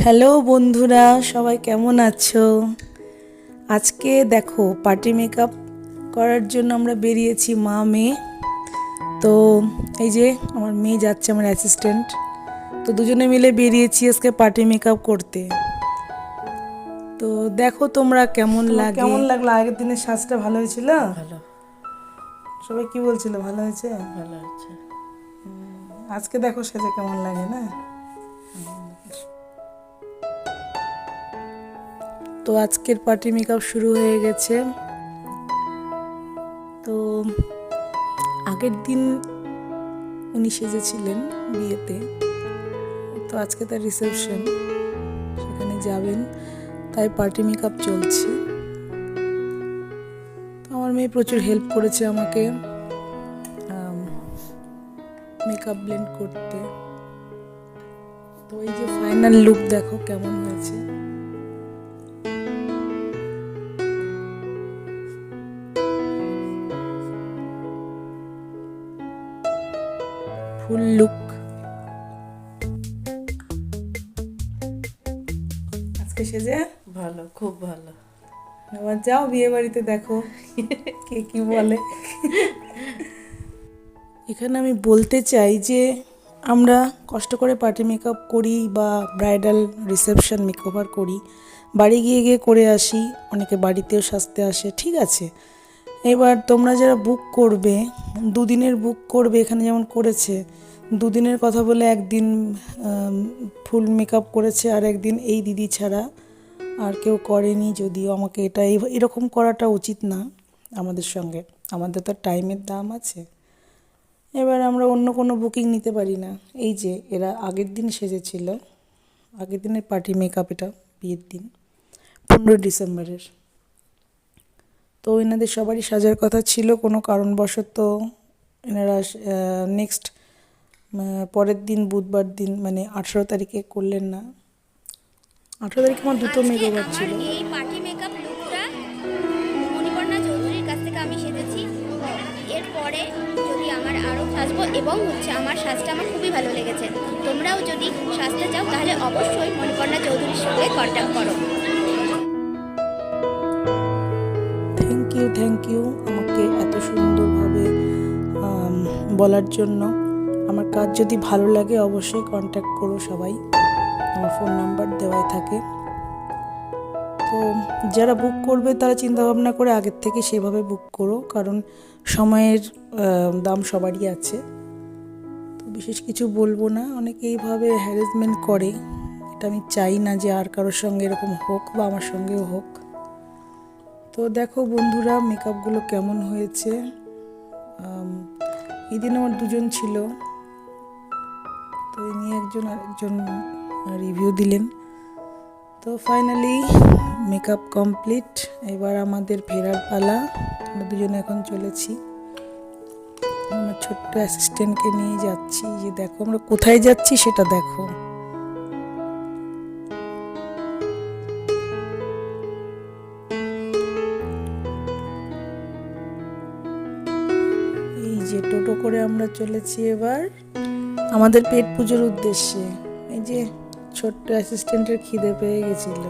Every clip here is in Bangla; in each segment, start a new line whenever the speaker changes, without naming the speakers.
হ্যালো বন্ধুরা, সবাই কেমন আছো? আজকে দেখো পার্টি মেকআপ করার জন্য আমরা বেরিয়েছি মা মেয়ে। তো এই যে আমার মেয়ে যাচ্ছে, আমার অ্যাসিস্ট্যান্ট। তো দুজনে মিলে বেরিয়েছি আজকে পার্টি মেকআপ করতে। তো দেখো তোমরা কেমন লাগলো আগের দিনের সাজটা? ভালো হয়েছিল?
ভালো
সবাই কি বলছিল, ভালো হয়েছে?
ভালো আছে।
আজকে দেখো সেজে কেমন লাগে না? তো আজকের পার্টি মেকআপ শুরু হয়ে গেছে। তো আগের দিন উনি সেজেছিলেন বিয়েতে, তো আজকে তার রিসেপশন, সেখানে যাবেন, তাই পার্টি মেকআপ চলছে। তো আমার মেয়ে প্রচুর হেল্প করেছে আমাকে মেকআপ ব্লেন্ড করতে। তো এই যে ফাইনাল লুক দেখো কেমন হয়েছে। ফুল লুক আজকে সেজে
ভালো, খুব ভালো।
আবার যাও বিয়ে বাড়িতে, দেখো কে কি বলে। এখানে আমি বলতে চাই যে আমরা কষ্ট করে পার্টি মেকআপ করি বা ব্রাইডাল রিসেপশন মেকওভার করি, বাড়ি গিয়ে গিয়ে করে আসি, অনেকে বাড়িতেও সাজতে আসে, ঠিক আছে। এবার তোমরা যারা বুক করবে, দুদিনের বুক করবে, এখানে যেমন করেছে দুদিনের কথা বলে একদিন ফুল মেকআপ করেছে, আর একদিন এই দিদি ছাড়া আর কেউ করেনি। যদিও আমাকে এটা এরকম করাটা উচিত না আমাদের সঙ্গে, আমাদের তো টাইমের দাম আছে। এবার আমরা অন্য কোনো বুকিং নিতে পারি না। এই যে এরা আগের দিন সেজেছিল, আগের দিনের পার্টি মেকআপ, এটা বিয়ের দিন 15 ডিসেম্বরের। তো এনাদের সবারই সাজার কথা ছিল, কোনো কারণবশত এনারা নেক্সট পরের দিন বুধবার দিন মানে 18 তারিখে করলেন না। 18 তারিখে আমার দুটো মেকওভার ছিল।
এই পার্টি মেকআপ লুকটা মণিকর্ণা চৌধুরীর কাছ থেকে আমি সেজেছি। এরপরে যদি আমার আরও সাজবো, এবং আমার সাজটা আমার খুবই ভালো লেগেছে। তোমরাও যদি সাজতে চাও তাহলে অবশ্যই মণিকর্ণা চৌধুরীর সঙ্গে কন্ট্যাক্ট করো।
থ্যাংক ইউ আমাকে এত সুন্দরভাবে বলার জন্য। আমার কাজ যদি ভালো লাগে অবশ্যই কন্ট্যাক্ট করো সবাই, আমার ফোন নাম্বার দেওয়াই থাকে। তো যারা বুক করবে তারা চিন্তাভাবনা করে আগের থেকে সেভাবে বুক করো, কারণ সময়ের দাম সবারই আছে। তো বিশেষ কিছু বলবো না, অনেকে এইভাবে হ্যারাসমেন্ট করে, এটা আমি চাই না যে আর কারোর সঙ্গে এরকম হোক বা আমার সঙ্গেও হোক। তো দেখো বন্ধুরা মেকআপগুলো কেমন হয়েছে। এই দিন আমার দুজন ছিল, তো ইনি একজন আরেকজন রিভিউ দিলেন। তো ফাইনালি মেকআপ কমপ্লিট, এবার আমাদের ফেরার পালা। আমরা দুজনে এখন চলেছি, আমার ছোট্ট অ্যাসিস্ট্যান্টকে নিয়ে যাচ্ছি। যে দেখো আমরা কোথায় যাচ্ছি সেটা দেখো। এই যে টোটো করে আমরা চলেছি এবার আমাদের পেট পুজোর উদ্দেশ্যে। এই যে ছোট্ট অ্যাসিস্ট্যান্টের খিদে পেয়ে গেছিল,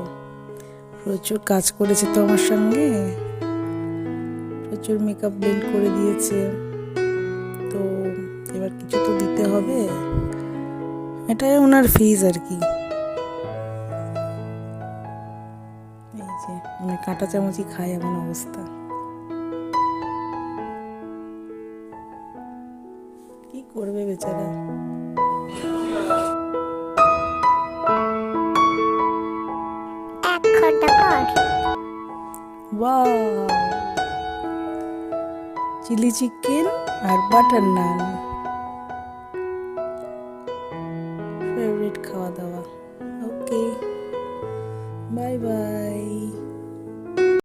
প্রচুর কাজ করেছে তো আমার সঙ্গে, প্রচুর মেকআপ ব্লেন্ড করে দিয়েছে। তো এবার কিছু তো দিতে হবে, এটাই ওনার ফিজ আর কি। এই যে আমি কাঁটা চামচই খাই, এমন অবস্থা। কি করবে বেচারা। ওয়াও, চিলি চিকেন আর বাটার নান।